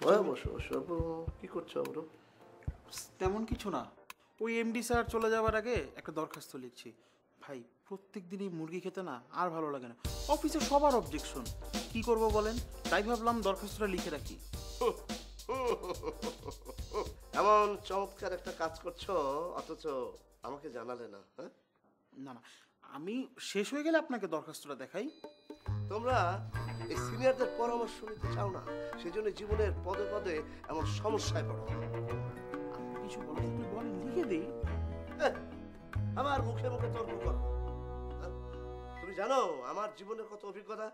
বসো বসো। কি করছো ব্রো? তেমন কিছু না, ওই এমডি স্যার চলে যাওয়ার আগে একটা দরখাস্ত লিখছি। ভাই প্রত্যেক দিনই মুরগি খেতে না আর ভালো লাগে না, অফিসে সবার অবজেকশন, কি করব বলেন? তাই ভাবলাম দরখাস্তটা লিখে রাখি। এমন চমৎকার একটা কাজ করছো অথচ আমাকে জানালে না। হ্যাঁ, না না, আমি শেষ হয়ে গেলে আপনাকে দরখাস্তটা দেখাই। তোমরা এই সিনিয়রদের পরামর্শ নিতে চাও না, সেজন্য জীবনের পদে পদে এমন সমস্যায় পড়ো। আপনি কিছু বলেন, আপনি বলেন, লিখে দিই। আমার মুখে মুখে তর্ক করো। তুমি জানো আমার জীবনের কত অভিজ্ঞতা।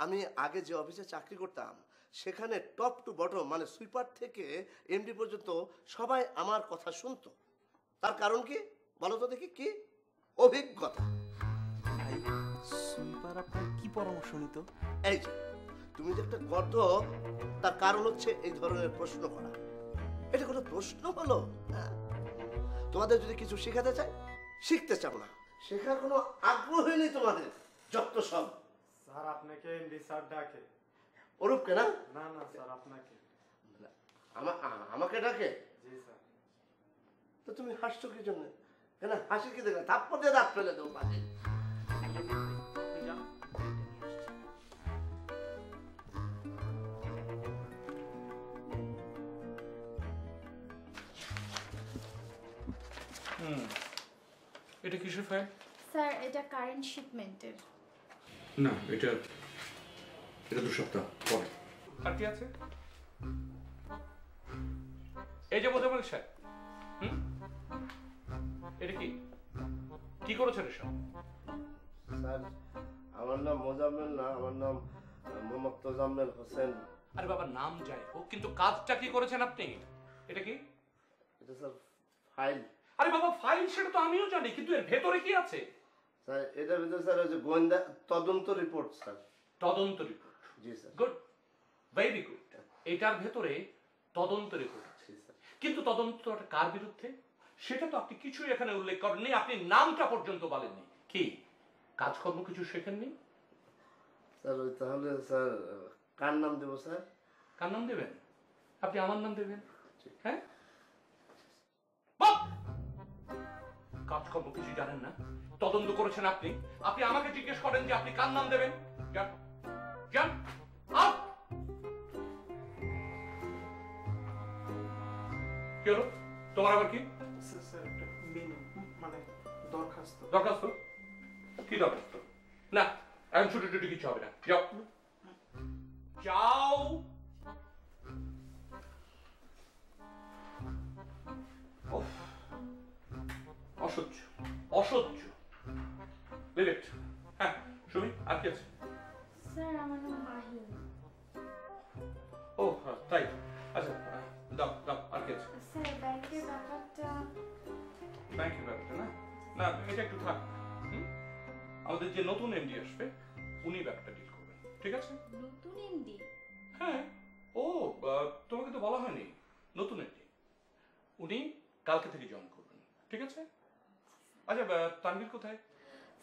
আমি আগে যে অফিসে চাকরি করতাম সেখানে টপ টু বটম মানে সুইপার থেকে এমডি পর্যন্ত সবাই আমার কথা শুনতো। তার কারণ কি বলো তো দেখি? কি অভিজ্ঞতা। ভাই সুইপার আপনার কি পরামর্শ নিত? এই যে তুমি যে একটা গর্দ, তার কারণ হচ্ছে এই ধরনের প্রশ্ন করা। এটা কোনো প্রশ্ন হলো? তোমাদের যদি কিছু শেখাতে চাই শিখতে চাও না, শেখার কোনো আগ্রহই নেই তোমাদের, যত সব। স্যার আপনাকে এমডি স্যার ডাকে। অরূপকে না? না না স্যার আপনাকে। আমাকে ডাকে? জি স্যার। তো তুমি হাসছো কি জন্য? কেন হাসি কি দেখে থাপ্পড় দিয়ে দাঁত ফেলে দেবো বাজে। এটা কিসের ফাইল? স্যার এটা কারেন্ট শিপমেন্টের। না, এটা 2 সপ্তাহ পরে। আর কি আছে? এই যে মোজাম্মেল সাহেব, এটা কি কি করেছেন এসব? স্যার আমার নাম মোজাম্মেল না, আমার নাম মোহাম্মদ তোজাম্মেল হোসেন। আরে বাবা নাম যাই হোক, কিন্তু কাজটা কি করেছেন আপনি? এটা কি? এটা স্যার ফাইল। আরে বাবা ফাইল সেটা তো আমিও জানি, কিন্তু এর ভেতরে কি আছে? স্যার এটার ভিতরে স্যার ওই যে গোয়েন্দা তদন্ত রিপোর্ট স্যার। তদন্ত রিপোর্ট? জি স্যার। Good, very good. এটার ভেতরে তদন্ত রিপোর্ট আছে, কিন্তু তদন্তটা কার বিরুদ্ধে সেটা তো আপনি কিছুই এখানে উল্লেখ করেননি, আপনি নামটা পর্যন্ত বলেননি। কি কাজকর্ম কিছু শেখেননি? স্যার ওই তাহলে স্যার কার নাম দেবো স্যার? কার নাম দেবেন? আপনি আমার নাম দেবেন। হ্যাঁ, কাজকর্ম কিছু জানেন না, তদন্ত করেছেন আপনি, আপনি আমাকে জিজ্ঞেস করেন যে আপনি কার নাম দেবেন? যান যান আউট। কি হলো তোমার আবার কি? স্যার একটা মানে দরখাস্ত। দরখাস্ত? কি দরখাস্ত? না এখন ছুটি টুটি কিছু হবে না, যাও যাও। অসহ্য অসহ্য। লিভ হ্যাঁ সুমি, আর কি আছে? স্যার আমার নাম মাহিন। ও তাই, আচ্ছা দাও দাও, আর কি আছে? স্যার ব্যাংকের ব্যাপারটা। ব্যাংকের ব্যাপারটা না, না এটা একটু থাক। আমাদের যে নতুন এমডি আসবে উনি ব্যাপারটা ডিল করবেন, ঠিক আছে? নতুন এমডি? হ্যাঁ। ও তোমাকে তো বলা হয়নি, নতুন এমডি উনি কালকে থেকে জয়েন করবেন, ঠিক আছে? আচ্ছা তানভীর কোথায়?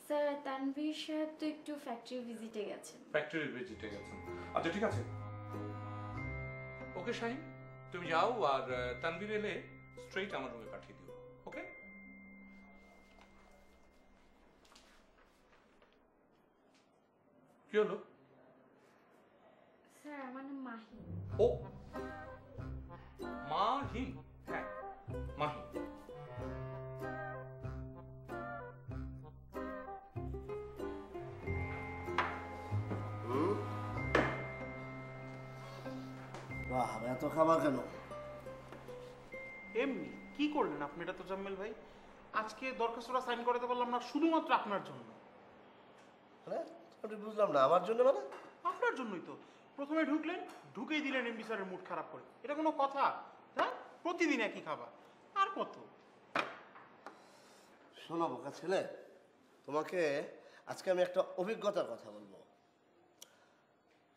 স্যার তানভীর সাহেব তো একটু ফ্যাক্টরি ভিজিটে গেছেন। ফ্যাক্টরি ভিজিটে গেছেন, আচ্ছা ঠিক আছে। ওকে শাহিন, তুমি যাও, আর তানভীর এলে স্ট্রেইট আমার রুমে পাঠিয়ে দিও, ওকে? কি হলো? স্যার আমার নাম মাহিন। ও মাহিন, হ্যাঁ মাহিন। বাহ এত খাবার কেন? এমনি কি করলেন আপনি এটা? তো জাম্মেল ভাই আজকে দরখাস্তটা সাইন করাতে পারলাম না শুধুমাত্র আপনার জন্য। আমি বুঝলাম না, আমার জন্য মানে? আপনার জন্যই তো প্রথমে ঢুকলেন, ঢুকেই দিলেন এমডি স্যারের মুড খারাপ করে। এটা কোনো কথা? হ্যাঁ, প্রতিদিন একই খাবার আর কত? শোনো বোকা ছেলে, তোমাকে আজকে আমি একটা অভিজ্ঞতার কথা বলবো।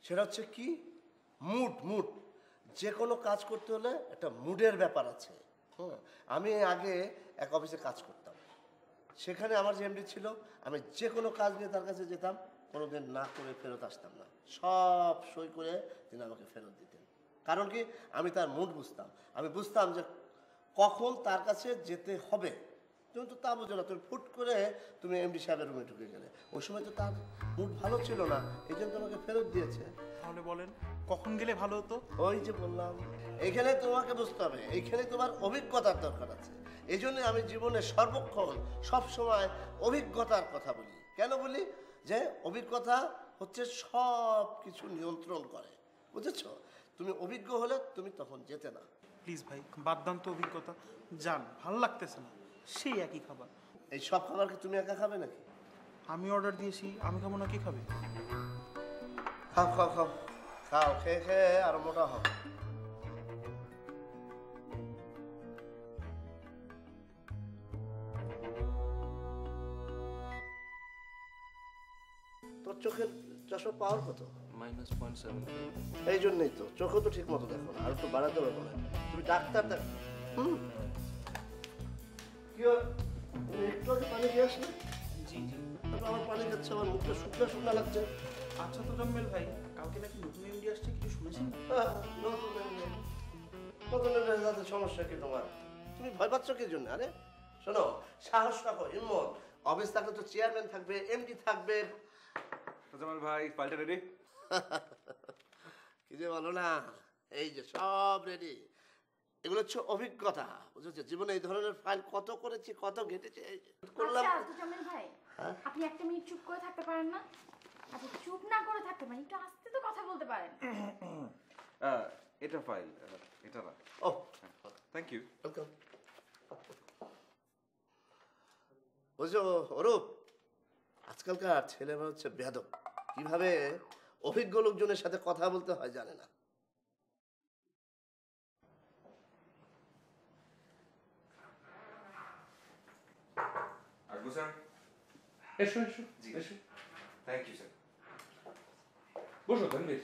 সেটা হচ্ছে কি, মুড। মুড যে কোনো কাজ করতে হলে একটা মুডের ব্যাপার আছে। আমি আগে এক অফিসে কাজ করতাম, সেখানে আমার যে এমডি ছিল, আমি যে কোনো কাজ নিয়ে তার কাছে যেতাম, কোনোদিন না করে ফেরত আসতাম না, সব সই করে তিনি আমাকে ফেরত দিতেন। কারণ কি, আমি তার মুড বুঝতাম। আমি বুঝতাম যে কখন তার কাছে যেতে হবে। তুমি তো তা বুঝো না, তুমি ফুট করে তুমি এমডি সাহেবের রুমে ঢুকে গেলে। ওই সময় তো তার মুড ভালো ছিল না, এই জন্য তোমাকে ফেরত দিয়েছে। তাহলে বলেন কখন গেলে ভালো হতো? ওই যে বললাম, এইখানে তোমাকে বুঝতে হবে, এইখানে তোমার অভিজ্ঞতার দরকার আছে। এই জন্য আমি জীবনে সর্বক্ষণ সবসময় অভিজ্ঞতার কথা বলি। কেন বলি? যে অভিজ্ঞতা হচ্ছে সব কিছু নিয়ন্ত্রণ করে, বুঝেছ? তুমি অভিজ্ঞ হলে তুমি তখন যেতে না। প্লিজ ভাই, বাদ দান তো অভিজ্ঞতা, যান, ভালো লাগতেছে না, সেই একই খাবার। এই সব খাবার কি তুমি একা খাবে নাকি? আমি অর্ডার দিয়েছি, আমি খাবো না, কি খাবে? খাও খাও খাও খাও, খেয়ে খেয়ে আরো মোটা হবে। তোর চোখের চশমা পাওয়ার কত? -0.7। এই জন্যই তো চোখও তো ঠিক মতো দেখো না, আর একটু বাড়াতে হবে না। তুমি ডাক্তার দেখ। কি হলো? তুমি একটু আগে পানি খেয়ে আসলে? জি জি। তারপর আমার পানি খাচ্ছে, আমার মুখটা শুকনা শুকনা লাগছে। আচ্ছা তো জম্মেল ভাই, কালকে নাকি নতুন এমডি আসছে, কিছু শুনেছেন? নতুন রেজাল্টের সমস্যা কি তোমার? তুমি ভয় পাচ্ছ কি জন্য? আরে শোনো, সাহস রাখো, হিম্মত। অফিস থাকলে তো চেয়ারম্যান থাকবে, এমডি থাকবে। জামাল ভাই, ফাইলটা রেডি? কি যে বলো না, এই যে সব রেডি। এগুলো হচ্ছে অভিজ্ঞতা, বুঝেছো? জীবনে এই ধরনের ফাইল কত করেছি, কত ঘেটেছি, এই যে করলাম। আচ্ছা আব্দুল ভাই, আপনি একটা মিনিট চুপ করে থাকতে পারেন না? আচ্ছা, চুপ না করে থাকতে পারেন, একটু আস্তে তো কথা বলতে পারেন। এটা ফাইল, এটা না। ও, থ্যাংক ইউ। ওয়েলকাম। বুঝছো অরূপ, আজকালকার ছেলেরা হচ্ছে বেয়াদব। কিভাবে অভিজ্ঞ লোকজনের সাথে কথা বলতে হয় জানে না। আসবো স্যার? এসো এসো জি। এসো, থ্যাংক ইউ স্যার। বসো তানভীর।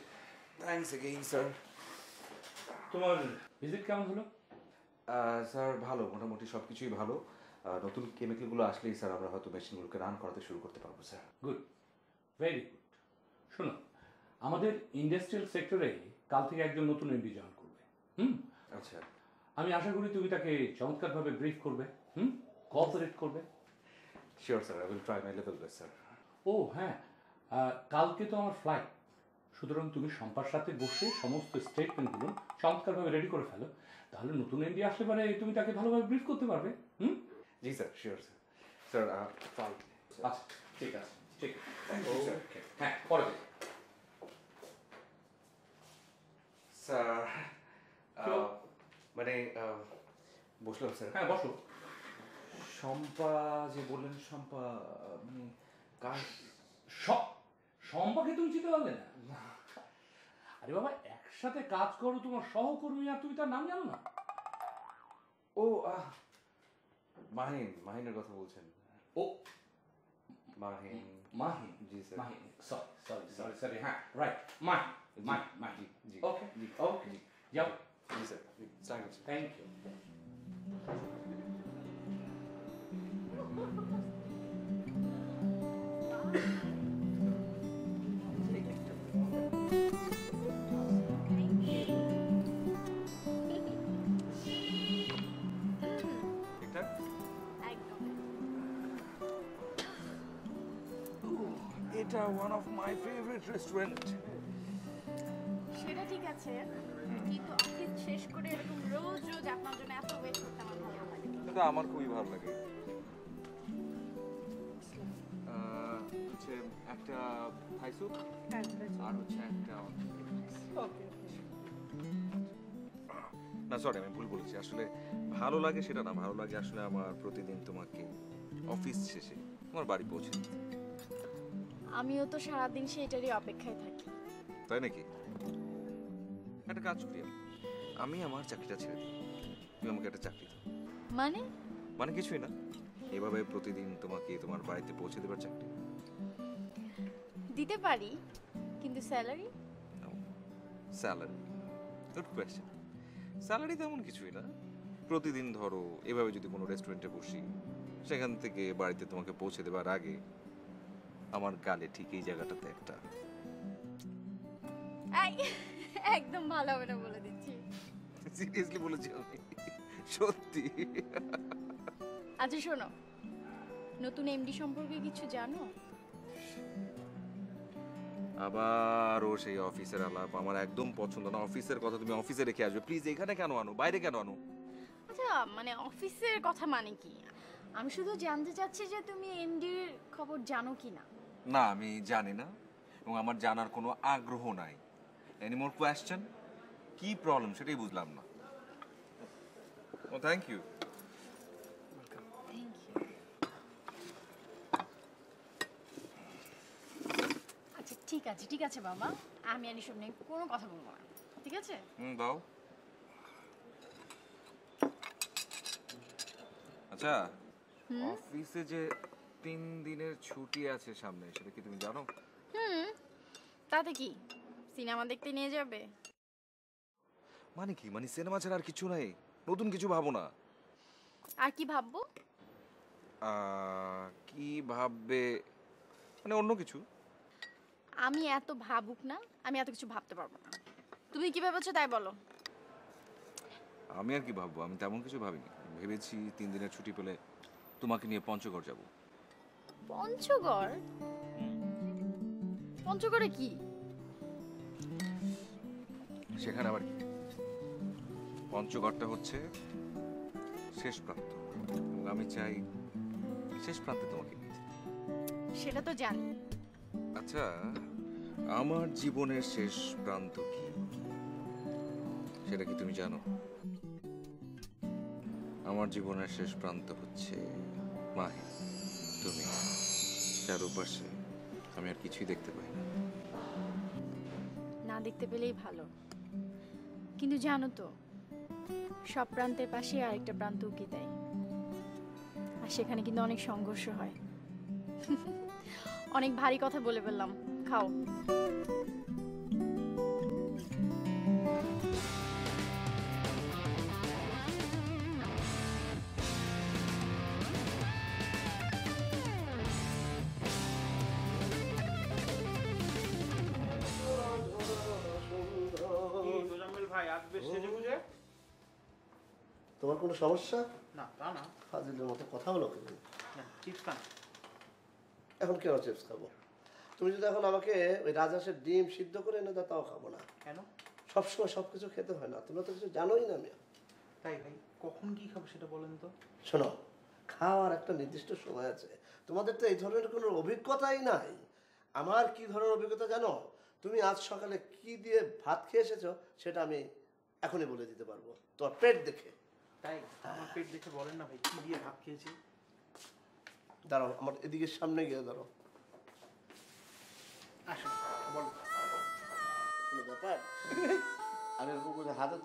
Thanks again sir. তোমার ভিজিট কেমন হলো? স্যার ভালো, মোটামুটি সব কিছুই ভালো। নতুন কেমিক্যালগুলো আসলেই স্যার আমরা হয়তো মেশিনগুলোকে রান করাতে শুরু করতে পারবো স্যার। Good, very good. শোনো, আমাদের ইন্ডাস্ট্রিয়াল সেক্টরে কাল থেকে একজন নতুন এমডি জয়েন করবে। আচ্ছা। আমি আশা করি তুমি তাকে চমৎকারভাবে ব্রিফ করবে, কোঅপারেট করবে। Sure sir, I will try my level best sir. ও হ্যাঁ, কালকে তো আমার ফ্লাইট, সুতরাং তুমি শম্পার সাথে বসে সমস্ত স্টেটমেন্টগুলো চমৎকারভাবে রেডি করে ফেলো। তাহলে নতুন এমডি আসলে পারে তুমি তাকে ভালোভাবে ব্রিফ করতে পারবে। জি sir, sure sir. Sir file. আচ্ছা, ঠিক আছে, ঠিক আছে। ওকে, হ্যাঁ, পরে দেখি। স্যার মানে বসলাম স্যার। হ্যাঁ, বসো। শম্পা যে বললেন, শম্পা মানে কার? সম্পাকে তুমি চিনতে পারলে না? আরে বাবা, একসাথে কাজ করো তোমার সহকর্মী, আর তুমি তার নাম জানো না? ও মাহিন, মাহিনের কথা বলছেন? ও মাহিন। মাহিন, জি স্যার। মাহিন, সরি, হ্যাঁ, রাইট, মাহিন, মাহিন। জি ওকে, জি ওকে, জি যাও। জি sir. Thank you. Thank you. ঠিকঠাক? একদম। এটা one of my favourite restaurant. সেটা ঠিক আছে, কিন্তু অফিস শেষ করে এরকম রোজ রোজ আপনার জন্য এত ওয়েট করতে আমার ভালো লাগে। এটা আমার খুবই ভালো লাগে। হচ্ছে একটা থাই স্যুপ আর হচ্ছে একটা না, সরি আমি ভুল বলেছি। আসলে ভালো লাগে সেটা না, ভালো লাগে আসলে আমার প্রতিদিন তোমাকে অফিস শেষে তোমার বাড়ি পৌঁছে দিতে। আমিও তো সারাদিন সেটারই অপেক্ষায় থাকি। তাই নাকি? একটা কাজ করি, আমি আমার চাকরিটা ছেড়ে দিই, তুমি আমাকে একটা চাকরি দাও। মানে? মানে কিছুই না, এভাবে প্রতিদিন তোমাকে তোমার বাড়িতে পৌঁছে দেবার চাকরি। দিতে পারি, কিন্তু salary? Salary? Good question. Salary তেমন কিছুই না। প্রতিদিন ধরো এভাবে যদি কোনো রেস্টুরেন্টে বসি, সেখান থেকে বাড়িতে তোমাকে পৌঁছে দেবার আগে আমার গালে ঠিক এই জায়গাটাতে একটা একদম ভালো হবে না বলে দিন। সিরিয়াসলি বলেছি আমি, সত্যি। আচ্ছা শোনো, নতুন এমডি সম্পর্কে কিছু জানো? আবার ও সেই অফিসের আলাপ, আমার একদম পছন্দ না। অফিসের কথা তুমি অফিসে রেখে আসবে প্লিজ। এখানে কেন আনো, বাইরে কেন আনো? আচ্ছা মানে অফিসের কথা মানে কি? আমি শুধু জানতে চাচ্ছি যে তুমি এমডির খবর জানো কি না। না, আমি জানি না এবং আমার জানার কোনো আগ্রহ নাই। Any more question? কি প্রবলেম সেটাই বুঝলাম না। ও থ্যাংক ইউ। আচ্ছা ঠিক আছে বাবা, আমি আর এসব নিয়ে কোনো কথা বলবো না, ঠিক আছে? দাও। আচ্ছা, অফিসে যে 3 দিনের ছুটি আছে সামনে, সেটা কি তুমি জানো? তাতে কি, সিনেমা দেখতে নিয়ে যাবে? মানে কি, মানে সিনেমা ছাড়া আর কিছু নাই? নতুন কিছু ভাবো না? আর কি ভাববো? কি ভাববে, মানে অন্য কিছু? আমি এত ভাবুক না, আমি এত কিছু ভাবতে পারবো না। তুমি কি ভেবেছো তাই বলো। আমি আর কি ভাববো, আমি তেমন কিছু ভাবিনি। ভেবেছি 3 দিনের ছুটি পেলে তোমাকে নিয়ে পঞ্চগড় যাব। পঞ্চগড়? পঞ্চগড়ে কি? সেখানে আবার কি? পঞ্চগড়টা হচ্ছে শেষ প্রান্ত এবং আমি চাই শেষ প্রান্তে তোমাকে নিয়ে যেতে। সেটা তো জানি। আচ্ছা, আমার জীবনের শেষ প্রান্ত কি সেটা কি তুমি জানো? আমার জীবনের শেষ প্রান্ত হচ্ছে মাহি, তুমি, যার উপাসে আমি আর কিছুই দেখতে পাই না। না দেখতে পেলেই ভালো, কিন্তু জানো তো সব প্রান্তের পাশে আরেকটা প্রান্ত উকি দেয়, আর সেখানে কিন্তু অনেক সংঘর্ষ হয়। অনেক ভারী কথা বলে ফেললাম, খাও। তোজাম্মেল ভাই আজ বেশ সেজে গুজে। তোমার কোনো সমস্যা? না তা না, ফাজিলের মতো কথা বলো কেন? চিপস খান। এখন কেন চিপস খাবো? তুমি যদি এখন আমাকে ওই রাজহাঁসের ডিম সিদ্ধ করে এনে দাও, তাও খাবো না। কেন? সবসময় সব কিছু খেতে হয় না, তোমরা তো কিছু জানোই না। আমি তাই ভাই, কখন কি খাবো সেটা বলেন তো। শোনো, খাওয়ার একটা নির্দিষ্ট সময় আছে। তোমাদের তো এই ধরনের কোনো অভিজ্ঞতাই নাই। আমার কি ধরনের অভিজ্ঞতা জানো? তুমি আজ সকালে কি দিয়ে ভাত খেয়ে এসেছো সেটা আমি এখনই বলে দিতে পারবো, তোমার পেট দেখে। তাই আমার পেট দেখে বলেন না ভাই, কি দিয়ে ভাত খেয়েছি। দাঁড়াও, আমার এদিকে সামনে গিয়ে দাঁড়াও। আসুন বলো। কোনো ব্যাপার? আর এরকম করে হাতে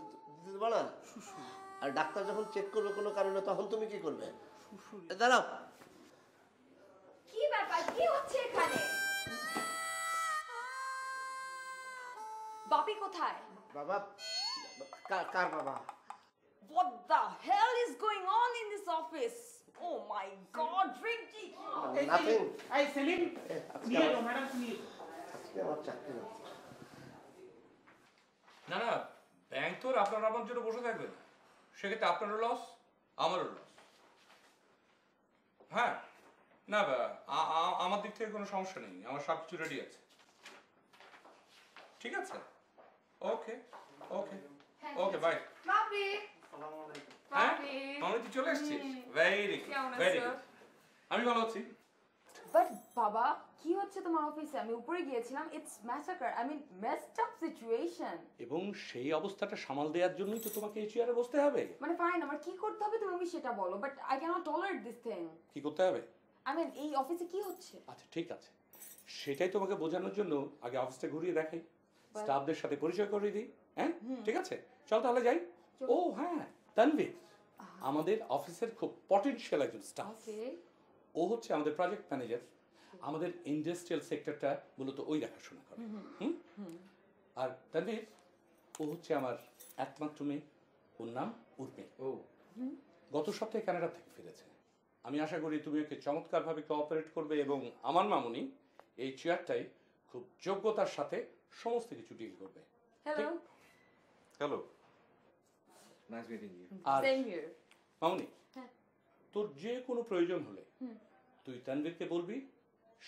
দিতে বানান। আর ডাক্তার যখন চেক করবে কোনো কারণে, তখন তুমি কি করবে? দাঁড়াও। কি ব্যাপার, কি হচ্ছে এখানে? বাপি কোথায়? বাবা? কার বাবা? What the hell is going on in this office? Oh my god, Ricky! Nothing. এই সেলিম, নিয়ে যাও ম্যাডাম, নিয়ে যাও। আজকে আমার চাকরি না। না না, ব্যাংক তো আর আপনার আমার জন্য বসে থাকবে না। সেক্ষেত্রে আপনারও লস, আমারও লস। হ্যাঁ, না আমার দিক থেকে কোনো সমস্যা নেই, আমার সব কিছু রেডি আছে। ঠিক আছে, ওকে ওকে ওকে, বাই। বাপি! হ্যাঁ, মামনি তুই চলে এসেছিস? ভেরি গুড, কেমন ভেরি আছো? গুড। আমি ভালো আছি। বাট বাবা, কি হচ্ছে তোমার অফিসে? আমি উপরে গিয়েছিলাম, it's massacre, I mean messed up situation. এবং সেই অবস্থাটা সামাল দেওয়ার জন্যই তো তোমাকে এই চেয়ারে বসতে হবে। মানে ফাইন, আমার কি করতে হবে তুমি সেটা বলো, but I can't tolerate this thing. কি করতে হবে? আই মিন এই অফিসে কি হচ্ছে? আচ্ছা ঠিক আছে, সেটাই তোমাকে বোঝানোর জন্য আগে অফিসটা ঘুরিয়ে দেখাই, স্টাফদের সাথে পরিচয় করিয়ে দিই। হ্যাঁ ঠিক আছে, চল তাহলে যাই। ও হ্যাঁ, তানভীর আমাদের অফিসের খুব পটেনশিয়াল একজন স্টাফ। ও হচ্ছে আমাদের প্রজেক্ট ম্যানেজার। আমাদের ইন্ডাস্ট্রিয়াল সেক্টরটা মূলত ওই দেখাশোনা করে। আর তানভীর ও হচ্ছে আমার একমাত্র মেয়ে, ওর নাম উর্মি। ও গত সপ্তাহে কানাডা থেকে ফিরেছে। আমি আশা করি তুমি ওকে চমৎকারভাবে কোঅপারেট করবে এবং আমার মামুনি এই চেয়ারটাই খুব যোগ্যতার সাথে সমস্ত কিছু ডিল করবে। Hello. Hello, nice meeting you. আর সেম হিয়ার। মামুনি, হ্যাঁ। তোর যে কোনো প্রয়োজন হলে তুই তানভীরকে বলবি,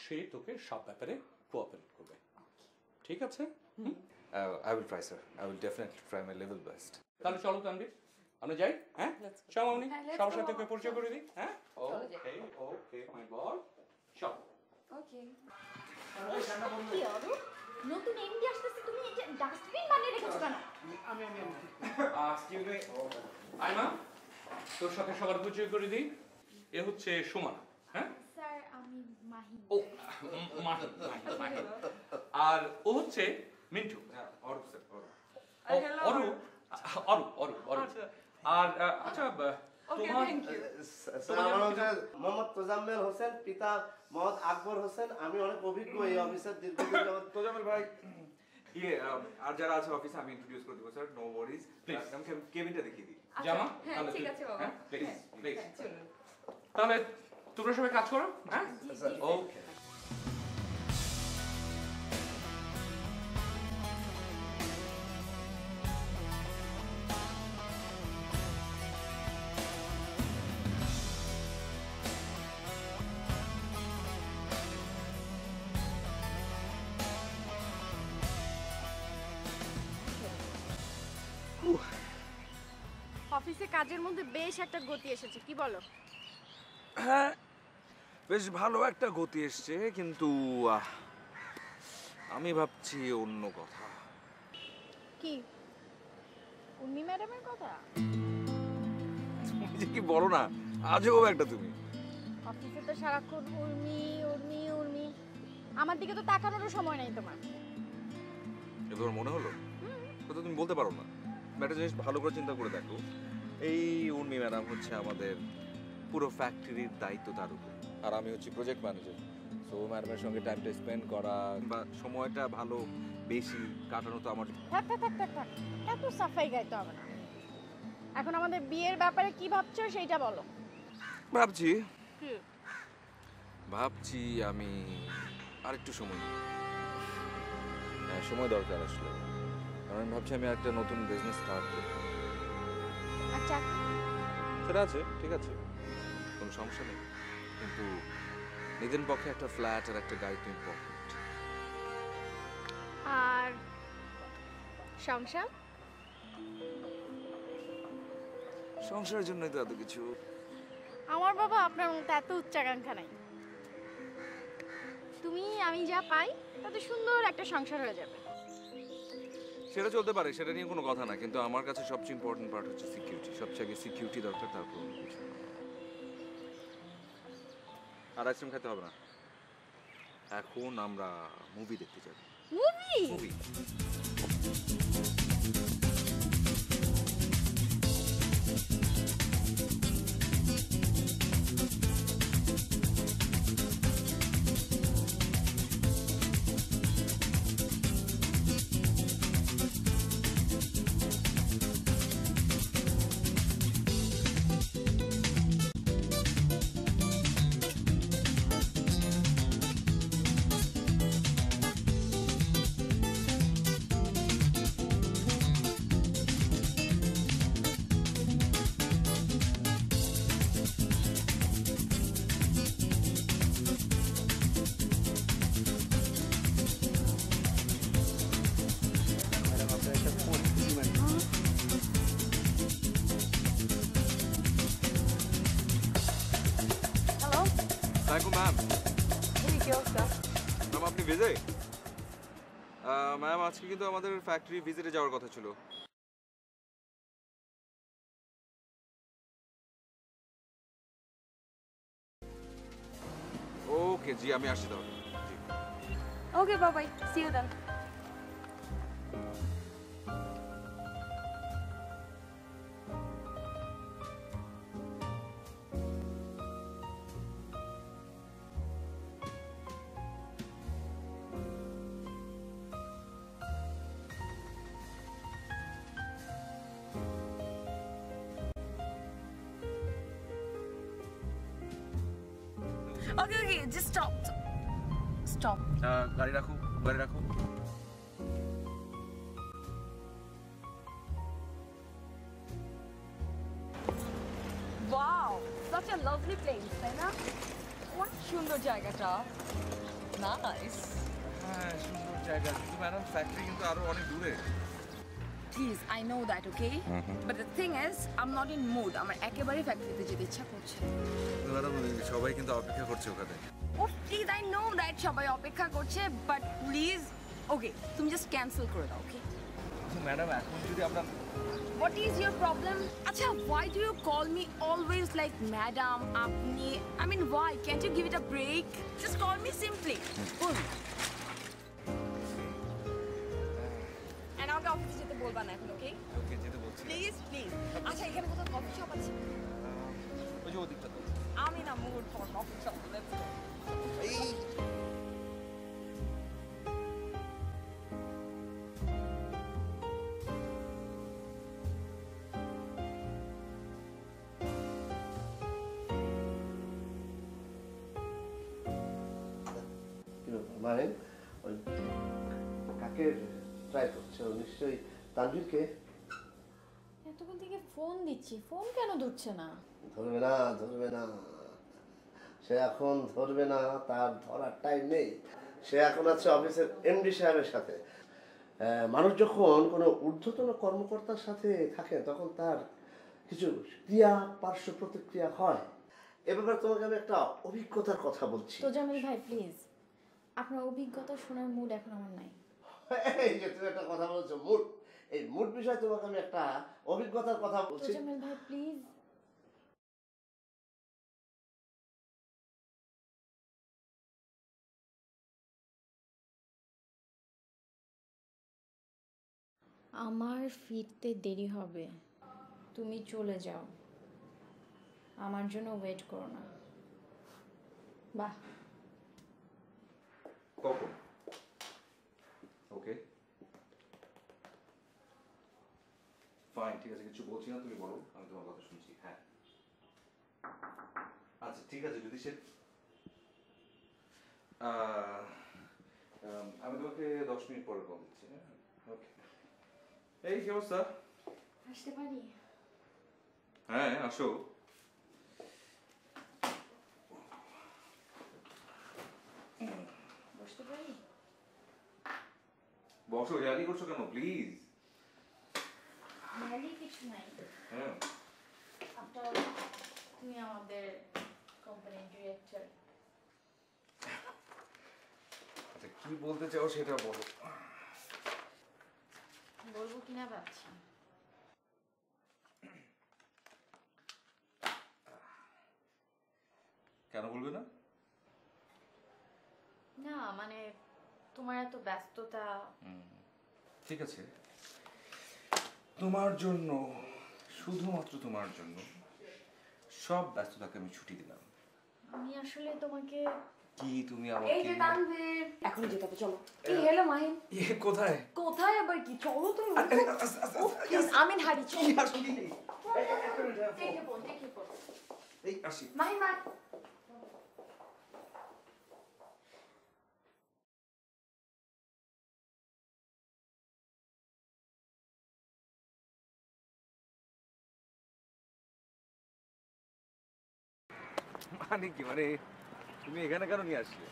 সে তোকে সব ব্যাপারে কোঅপারেট করবে, ঠিক আছে? I will try, sir. I will definitely try my level best. তাহলে চলো তানভীর, আমরা যাই। হ্যাঁ চল মামুনি, হ্যাঁ, let's সবার go. সাথে তোকে পরিচয় করে দিই। হ্যাঁ চলো যাই। ওকে ওকে মাই বয়, চল। ওকে। কি অরু নতুন এমডি আসতেছে, তুমি এই যে ডাস্টবিন বানিয়ে রেখেছো কেন? Excuse me. আয়মা, তোর সাথে সবার পরিচয় করে দিই। এ হচ্ছে সুমনা। হ্যাঁ স্যার আমি মাহি। ও মাহি, মাহি। আর ও হচ্ছে Mintu. Oruk, sir. Oruk. Aru Aru Aru Aru. আর আচ্ছা তোমার স্যার আমার হচ্ছে মোহাম্মদ তোজাম্মেল হোসেন, পিতা মোহাম্মদ আকবর হোসেন। আমি অনেক অভিজ্ঞ এই অফিসার, দীর্ঘদিন যাবত। তোজামেল ভাই, আর যারা আছে অফিসে আমি ইন্ট্রোডিউস করে দেবো, স্যার। No worries. Please. আমি কেবিনটা দেখিয়ে দিই। জামা হ্যাঁ, তাহলে ঠিক তুই- আছে বাবা। হ্যাঁ, please, হ্যাঁ, please। হ্যাঁ, চলুন। তাহলে তোমরা সবাই কাজ করো। হ্যাঁ ওকে। অফিসে কাজের মধ্যে বেশ একটা গতি এসেছে, কি বলো? হ্যাঁ, বেশ ভালো একটা গতি এসছে, কিন্তু আমি ভাবছি অন্য কথা। কি উর্মি ম্যাডামের কথা? তুমি যে কি বলো না, আজও একটা তুমি। অফিসে তো সারাক্ষণ উর্মি উর্মি উর্মি, আমার দিকে তো তাকানোরও সময় নেই তোমার। এ তোমার মনে হলো? কথা তুমি বলতে পারো না। একটা জিনিস ভালো করে চিন্তা করে দেখো, এই উর্মি ম্যাডাম হচ্ছে আমাদের পুরো ফ্যাক্টরির দায়িত্ব তার উপর, আর আমি হচ্ছি প্রজেক্ট ম্যানেজার। সো ম্যাডামের সঙ্গে টাইমটা স্পেন্ড করা বা সময়টা ভালো বেশি কাটানো তো আমার। থাক থাক থাক থাক থাক, এত সাফাই গাইতে হবে না। এখন আমাদের বিয়ের ব্যাপারে কি ভাবছো সেইটা বলো। ভাবছি কি? ভাবছি আমি আরেকটু সময় নিই। হ্যাঁ, সময় দরকার আসলে, কারণ আমি ভাবছি আমি একটা নতুন বিজনেস স্টার্ট করব। আচ্ছা সেটা আছে, ঠিক আছে, কোনো সমস্যা নেই, কিন্তু নিজের পক্ষে একটা ফ্ল্যাট আর একটা গাড়ি তো ইম্পর্টেন্ট। আর সংসার? সংসারের জন্যই তো এত কিছু। আমার বাবা আপনার মতো এত উচ্চাকাঙ্ক্ষা নাই। তুমি আমি যা পাই তাতে সুন্দর একটা সংসার হয়ে যাবে। সেটা চলতে পারে, সেটা নিয়ে কোনো কথা না, কিন্তু আমার কাছে সবচেয়ে ইম্পর্টেন্ট পার্ট হচ্ছে সিকিউরিটি। সবচেয়ে আগে সিকিউরিটি দরকার, তারপর অন্য কিছু। আর আইসক্রিম খেতে হবে না, এখন আমরা মুভি দেখতে যাব। মুভি? মুভি হ্যালো, আসসালামু ম্যাম। এই কি অবস্থা? ম্যাম আপনি ভিজে? ম্যাম আজকে কিন্তু আমাদের ফ্যাক্টরি ভিজিটে যাওয়ার কথা ছিল। ওকে জি, আমি আসছি তাহলে। জি। ওকে বাবাই, see you then. Okay, okay, just stop. Stop. গাড়ি রাখো, গাড়ি রাখো। such a lovely place, তাই না? অনেক সুন্দর জায়গাটা। নাইস। হ্যাঁ সুন্দর জায়গা, কিন্তু ম্যাডাম ফ্যাক্টরি কিন্তু আরো অনেক দূরে। Please, I know that, okay? But the thing is, I'm not in mood. আমার একেবারে ফ্যাক্টরিতে যেতে ইচ্ছা করছে। ম্যাডাম সবাই কিন্তু অপেক্ষা করছে ওখানে। Oh, please, I know that সবাই অপেক্ষা করছে, but please, okay, তুমি just cancel করে দাও, okay? ম্যাডাম এখন যদি আমরা What is your problem? Acha, why do you call me always like madam, apni? I mean, why? Can't you give it a break? Just call me simply. Boom. And আমাকে অফিসে যেতে বলবা না এখন, okay? ওকে যেতে বলছি। Please, please. আচ্ছা, এখানে কোথাও কফি শপ আছে? ওই যে ওদিকটা তো। I'm in a mood for coffee shop. Let's go. এই কি ব্যাপার মানে ওই কাকে ট্রাই করছে? ও নিশ্চয়ই তানভীরকে। এতক্ষণ থেকে ফোন দিচ্ছি, ফোন কেন ধরছে না? ধরবে না, ধরবে না, সে এখন ধরবে না, তার ধরার টাইম নেই। সে এখন আছে অফিসের এমডি সাহেবের সাথে। মানুষ যখন কোনো ঊর্ধ্বতন কর্মকর্তার সাথে থাকে তখন তার কিছু ক্রিয়া পার্শ্ব প্রতিক্রিয়া হয়। এ ব্যাপারে তোমাকে আমি একটা অভিজ্ঞতার কথা বলছি। তোজামিল ভাই প্লিজ, আপনার অভিজ্ঞতা শোনার মুড এখন আমার নাই। এই যে তুমি একটা কথা বলছো মুড, এই মুড বিষয়ে তোমাকে আমি একটা অভিজ্ঞতার কথা বলছি। তোজামিল ভাই প্লিজ। আমার ফিরতে দেরি হবে, তুমি চলে যাও, আমার জন্য ওয়েট করো না। বাহ। কখন? ওকে ফাইন, ঠিক আছে, কিছু বলছি না, তুমি বলো, আমি তোমার কথা শুনছি। হ্যাঁ আচ্ছা ঠিক আছে, যদি সে আমি তোমাকে 10 মিনিট পরে কল দিচ্ছি। হ্যাঁ ওকে। এই কি অবস্থা? আসতে পারি? হ্যাঁ আসো। বসতে পারি? বসো, ইয়ারি করছো কেন প্লিজ? মানে কিছু নাই। হ্যাঁ আফটার তুমি আমাদের কোম্পানির ডিরেক্টর। আচ্ছা কি বলতে চাও সেটা বলো। বলবো কিনা ভাবছি। কেন বলবে না? না মানে তোমার এত ব্যস্ততা। ঠিক আছে, তোমার জন্য, শুধুমাত্র তোমার জন্য সব ব্যস্ততাকে আমি ছুটি দিলাম। আমি আসলে তোমাকে কি তুমি এই আমাকে যে তানভীর, এখনই যেতে হবে, চলো। এই হ্যালো মাহিন। কোথায়? কোথায় আবার কি? চলো তুমি। আমিন হারি, চলো। Take your phone, take your phone. এই আসি। মাহিন মাহিন। মানে কি, মানে তুমি এখানে কেন নিয়ে আসলে?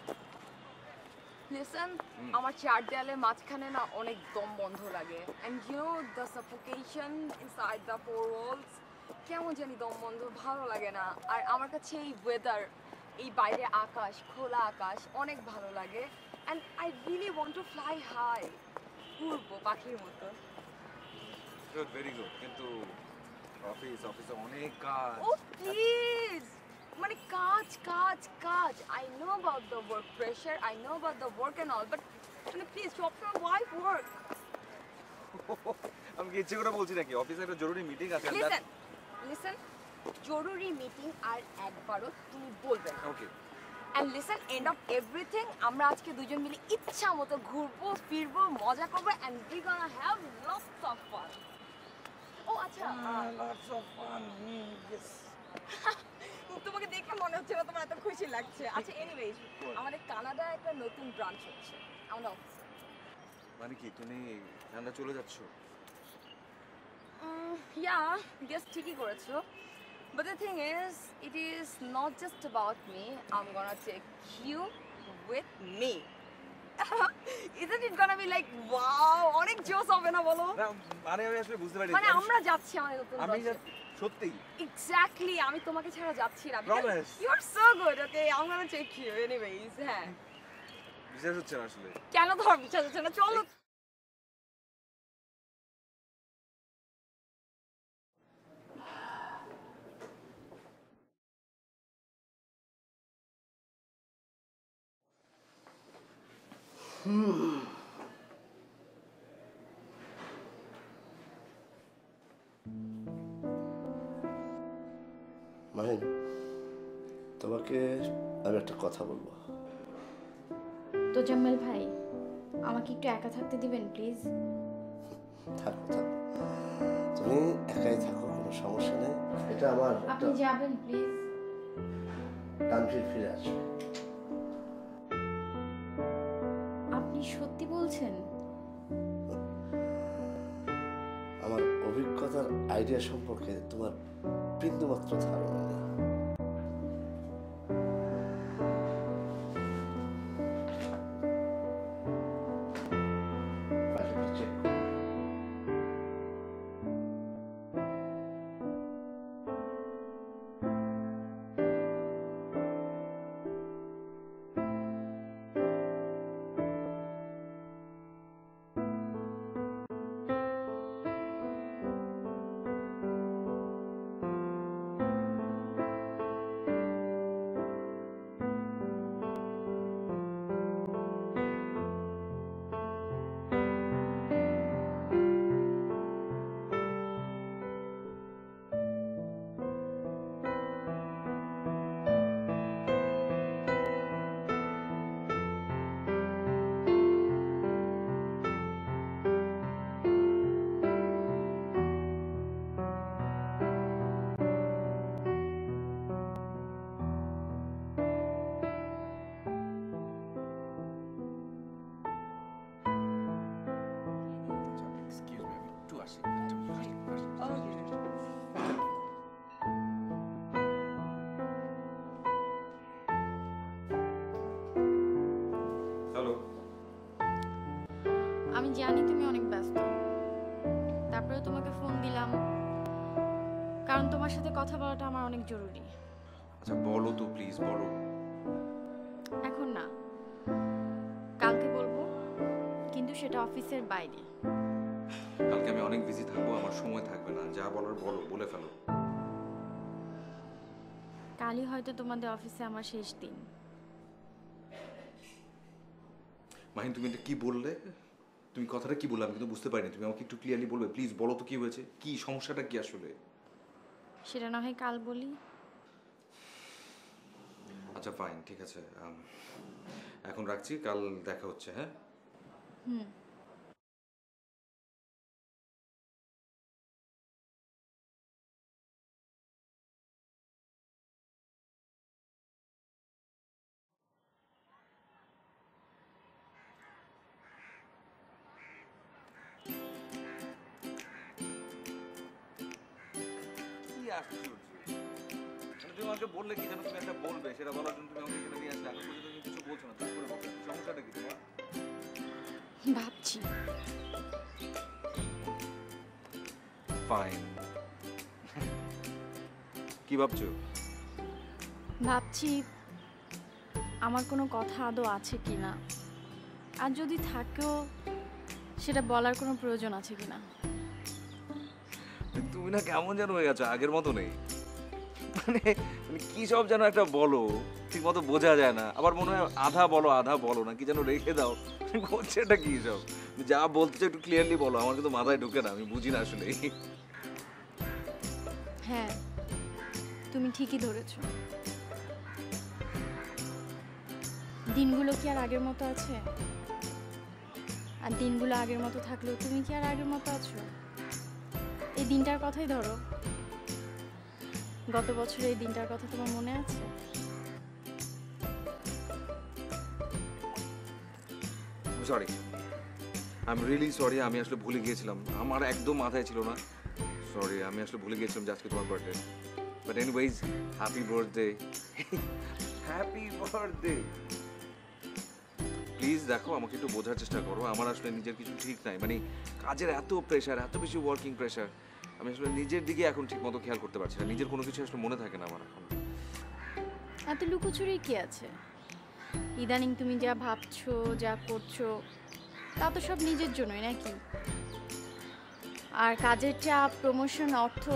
লিসেন, আমার চার দেয়ালের মাঝখানে না অনেক দম বন্ধ লাগে, and you know the suffocation inside the four walls, কেমন জানি দম বন্ধ, ভালো লাগে না। আর আমার কাছে এই ওয়েদার, এই বাইরে আকাশ, খোলা আকাশ অনেক ভালো লাগে, and I really want to fly high, উড়বো পাখির মতো। গুড, ভেরি গুড, কিন্তু অফিসে অনেক কাজ। ও প্লিজ, মানে কাজ কাজ কাজ। I know about the work pressure, I know about the work and all, but মানে প্লিজ সবসময় why work? আমি কি ইচ্ছে করে বলছি নাকি? অফিসে একটা জরুরি মিটিং আছে। লিসেন লিসেন, জরুরি মিটিং আর একবারও তুমি বলবে না। Okay. And listen, end of everything, আমরা আজকে দুজন মিলে ইচ্ছা মতো ঘুরবো, ফিরবো, মজা করবো, and we gonna have lots of fun. ও আচ্ছা, লটস অফ ফান। ইয়েস। তোমাকে দেখে মনে হচ্ছে না তোমার এত খুশি লাগছে। আচ্ছা এনিওয়েজ, আমাদের কানাডায় একটা নতুন ব্রাঞ্চ হচ্ছে আমাদের অফিসে। মানে কি তুমি কানাডা চলে যাচ্ছ? ইয়া, গেস ঠিকই করেছো। But the thing is, it is not just about me. I'm gonna take you with me. Isn't it gonna be like, wow, অনেক জোস হবে না বলো? না মানে আমি আসলে বুঝতে পারি মানে আমরা যাচ্ছি আমাদের নতুন আমি বছরে। সত্যি Exactly, আমি তোমাকে ছাড়া যাচ্ছি না। Promise. You are so good, okay? I'm gonna take you anyways. হ্যাঁ। বিশ্বাস হচ্ছে না আসলে কেন ধর বিশ্বাস হচ্ছে না? চলো। মাহিন, তোমাকে আমি একটা কথা বলবো। তোজাম্মেল ভাই, আমাকে একটু একা থাকতে দিবেন প্লিজ? থাকো থাকো, তুমি একাই থাকো, কোনো সমস্যা নেই। এটা আমার আপনি যাবেন প্লিজ? তানভীর ফিরে আসবে। আপনি সত্যি বলছেন? আমার অভিজ্ঞতার আইডিয়া সম্পর্কে তোমার বিন্দুমাত্র ধারণা নেই। বাকিটা check করো। এক্সকিউজ মি আমি একটু আসি হ্যালো আমি জানি তুমি অনেক ব্যস্ত, তারপরেও তোমাকে ফোন দিলাম কারণ তোমার সাথে কথা বলাটা আমার অনেক জরুরি। আচ্ছা বলো তো প্লিজ বলো এখন না, কালকে বলবো, কিন্তু সেটা অফিসের বাইরে। কালকে আমি অনেক বিজি থাকবো, আমার সময় থাকবে না, যা বলার বলো, বলে ফেলো। কালই হয়তো তোমাদের অফিসে আমার শেষ দিন। মাহিন তুমি এটা কি বললে? তুমি কথাটা কি বললে? আমি কিন্তু বুঝতে পারিনি, তুমি আমাকে একটু ক্লিয়ারলি বলবে প্লিজ? বলো তো কি হয়েছে, কি সমস্যাটা কি আসলে? সেটা না হয় কাল বলি। আচ্ছা ফাইন, ঠিক আছে, এখন রাখছি, কাল দেখা হচ্ছে। হ্যাঁ হুম। কি আশ্চর্য, মানে তুমি আমাকে বললে কি যেন তুমি একটা বলবে, সেটা বলার জন্য তুমি আমাকে এখানে নিয়ে আসলে, এখন পর্যন্ত তুমি কিছু বলছো না, তারপরে বলছো সমস্যাটা কি তোমার? ভাবছি। ফাইন, কি ভাবছো? ভাবছি আমার কোনো কথা আদৌ আছে কি না, আর যদি থাকেও সেটা বলার কোনো প্রয়োজন আছে কি না। তুমি না কেমন যেন হয়ে গেছো, আগের মতো নেই। মানে কি সব যেন একটা বলো, ঠিক মতো বোঝা যায় না, আবার মনে হয় আধা বলো না, কি যেন রেখে দাও। বলছে এটা কি সব? যা বলতে একটু ক্লিয়ারলি বলো, আমার কিন্তু মাথায় ঢোকে না, আমি বুঝি না আসলে। হ্যাঁ, তুমি ঠিকই ধরেছ। দিনগুলো কি আর আগের মতো আছে? আর দিনগুলো আগের মতো থাকলেও তুমি কি আর আগের মতো আছো? এই দিনটার কথাই ধরো, গত বছর এই দিনটার কথা তোমার মনে আছে? Sorry, I am really sorry, আমি আসলে ভুলে গিয়েছিলাম, আমার একদম মাথায় ছিল না। সরি, আমি আসলে ভুলে গিয়েছিলাম যে আজকে তোমার birthday. But anyways happy birthday. Happy birthday. Please দেখো, আমাকে একটু বোঝার চেষ্টা করো। আমার আসলে নিজের কিছু ঠিক নাই, মানে কাজের এত প্রেশার, এত বেশি ওয়ার্কিং প্রেশার, আমি আসলে নিজের দিকে এখন ঠিক মতো খেয়াল করতে পারছি না। নিজের কোনো কিছু আসলে মনে থাকে না আমার এখন। এত লুকোচুরি কি আছে? ইদানিং তুমি যা ভাবছো, যা করছো, তা তো সব নিজের জন্যই নাকি? আর কাজের চাপ, প্রমোশন, অর্থ,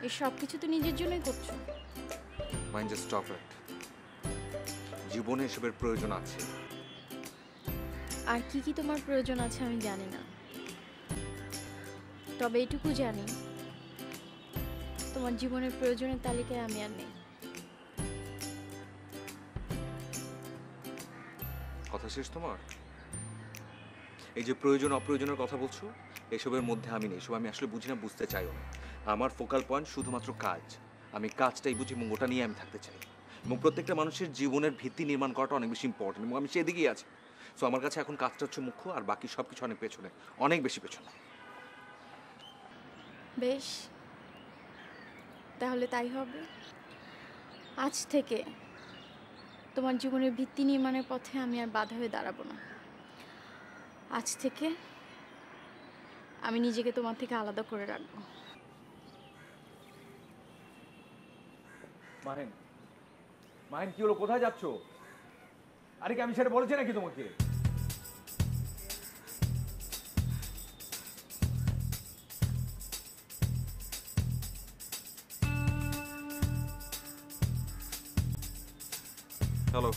এই সব কিছু তো নিজের জন্যই করছো। Mind just stop it. জীবনে এসবের প্রয়োজন আছে। আর কি কি তোমার প্রয়োজন আছে আমি জানি না, তবে এটুকু জানি তোমার জীবনের প্রয়োজনের তালিকায় আমি আর নেই। কথা শেষ তোমার? এই যে প্রয়োজন অপ্রয়োজনের কথা বলছো, এসবের মধ্যে আমি নেই। এসব আমি আসলে বুঝি না, বুঝতে চাইও না। আমার ফোকাল পয়েন্ট শুধুমাত্র কাজ। আমি কাজটাই বুঝি এবং ওটা নিয়ে আমি থাকতে চাই। এবং প্রত্যেকটা মানুষের জীবনের ভিত্তি নির্মাণ করাটা অনেক বেশি ইম্পর্টেন্ট, এবং আমি সেদিকেই আছি। সো আমার কাছে এখন কাজটা হচ্ছে মুখ্য, আর বাকি সব কিছু অনেক পেছনে, অনেক বেশি পেছনে। বেশ, তাহলে তাই হবে। আজ থেকে তোমার জীবনের ভিত্তি নির্মাণের পথে আমি আর বাধা হয়ে দাঁড়াবো না। আজ থেকে আমি নিজেকে তোমার থেকে আলাদা করে রাখবো। মাহিন, মাহিন কি হলো, কোথায় যাচ্ছ? আরে কি আমি সেটা বলেছি নাকি তোমাকে? হ্যালো।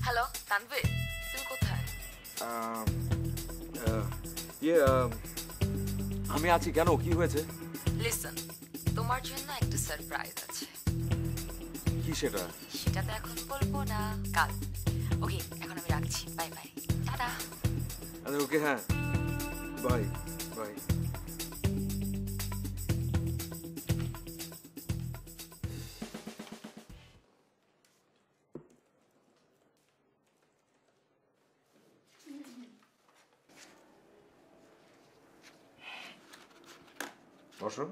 হ্যালো তানভীর, তুমি কোথায়? আমি আছি। কেন, কি হয়েছে? লিসন, তোমার জন্য একটা সারপ্রাইজ আছে। কি সেটা? সেটা তো এখন বলবো না, কাল। ওকে, এখন আমি রাখছি। Bye bye, tata. ওকে, হ্যাঁ, বাই বাই। বসো।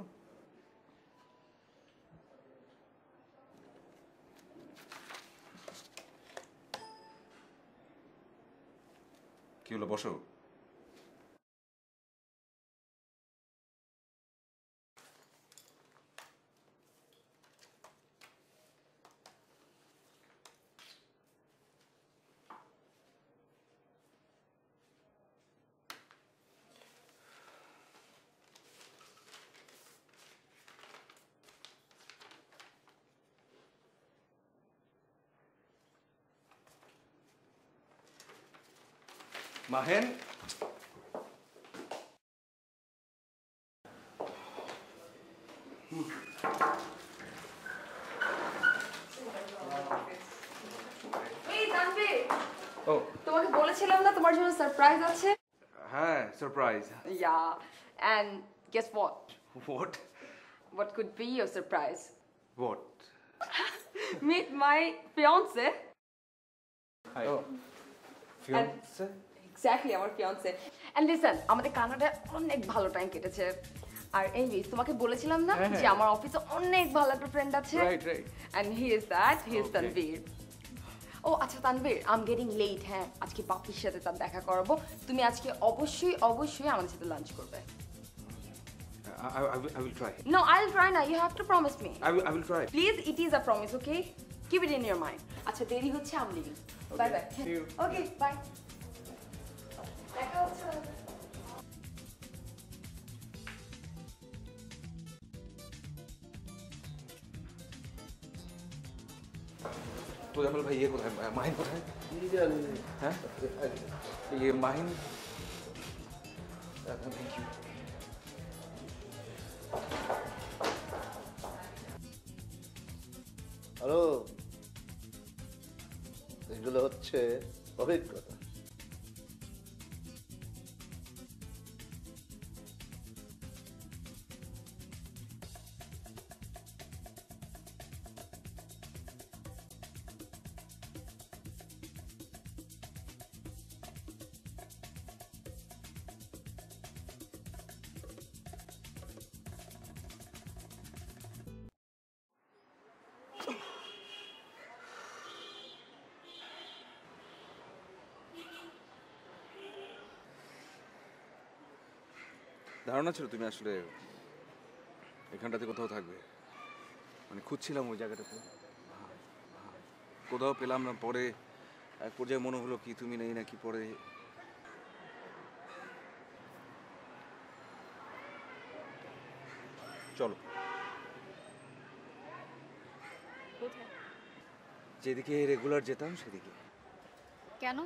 কি হলো, বসো। মাহেন, এই তানভীর, ও তোমাকে বলেছিলাম না তোমার জন্য সারপ্রাইজ আছে? হ্যাঁ, surprise. Yeah, and guess what? What? What could be your surprise? What? Meet my fiance. Fiancée? Exactly, আমার fiance. And listen, আমাদের কানাডায় অনেক ভালো টাইম কেটেছে। আর এনিওয়েজ, তোমাকে বলেছিলাম না যে আমার অফিসে অনেক ভালো একটা ফ্রেন্ড আছে। Right right. And he is Tanvir. ও আচ্ছা Tanvir, I am getting late. হ্যাঁ, আজকে পাপির সাথে তার দেখা করাবো। তুমি আজকে অবশ্যই অবশ্যই আমাদের সাথে লাঞ্চ করবে। I will try. No, I'll try না, you have to promise me. I will try. Please, it is a promise, okay? Keep it in your mind. আচ্ছা, দেরি হচ্ছে, I'm leaving. Bye bye. See you. Okay, bye. দেখা হচ্ছে। তো জামাল ভাই, ইয়ে কোথায়, মাহিন কোথায়? হ্যাঁ, ইয়ে মাহিন। Thank you. হ্যালো, এগুলো হচ্ছে অভিজ্ঞতা। ধারণা ছিল তুমি আসলে এখানটাতে কোথাও থাকবে, মানে খুঁজছিলাম ওই জায়গাটাতে, কোথাও পেলাম না। পরে এক পর্যায়ে মনে হলো কি তুমি নেই নাকি, পরে চলো কোথায়? যেদিকে রেগুলার যেতাম সেদিকে। কেন?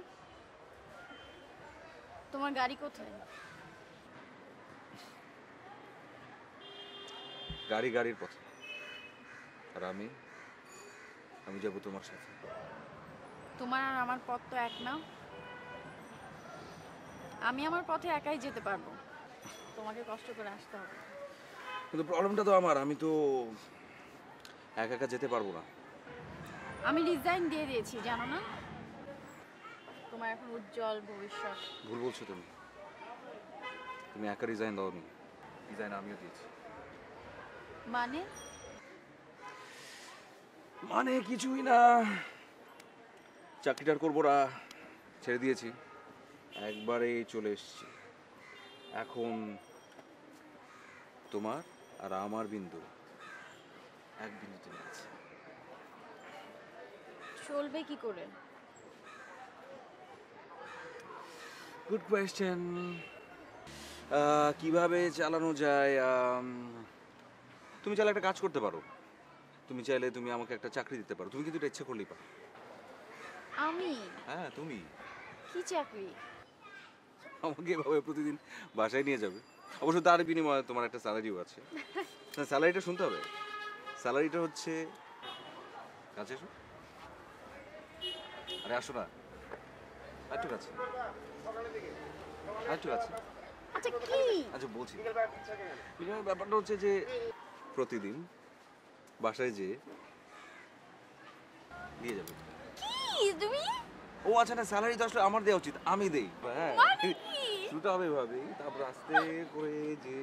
তোমার গাড়ি কোথায়? গাড়ির পথে, আর আমি যাবো তোমার সাথে। তোমার আর আমার পথ তো এক না। আমি আমার পথে একাই যেতে পারবো, তোমাকে কষ্ট করে আসতে হবে। কিন্তু প্রবলেমটা তো আমার, আমি তো একা একা যেতে পারবো না। আমি রিজাইন দিয়ে দিয়েছি, জানো না? তোমার এখন উজ্জ্বল ভবিষ্যৎ। ভুল বলছো তুমি, তুমি একা রিজাইন দাওনি, রিজাইন আমিও দিয়েছি। মানে কিছুই না, চাকরিটার করবো না, ছেড়ে দিয়েছি, একবারেই চলে এসেছি। এখন তোমার আর আমার বিন্দু এক বিন্দুতে আছে। চলবে কি করে? Good question. কিভাবে চালানো যায়? তুমি চাইলে একটা কাজ করতে পারো, তুমি চাইলে তুমি আমাকে একটা চাকরি দিতে পারো, তুমি কিন্তু এটা ইচ্ছে করলেই পারো। আমি? হ্যাঁ তুমি। কি চাকরি? আমাকে এভাবে প্রতিদিন বাসায় নিয়ে যাবে, অবশ্য তার বিনিময়ে তোমার একটা স্যালারিও আছে। না, স্যালারিটা শুনতে হবে। স্যালারিটা হচ্ছে, কাছে এসো, আরে আসো না, একটু কাছে, একটু কাছে। আচ্ছা কি? আচ্ছা বলছি, ব্যাপারটা হচ্ছে যে প্রতিদিন বাসায় যেয়ে দিয়ে যাবে। কি তুমি? ও আচ্ছা, না স্যালারি তো আসলে আমার দেওয়া উচিত, আমি দেই। হ্যাঁ, মানে কি? শুরুটা হবে এভাবেই, তারপর আস্তে করে যে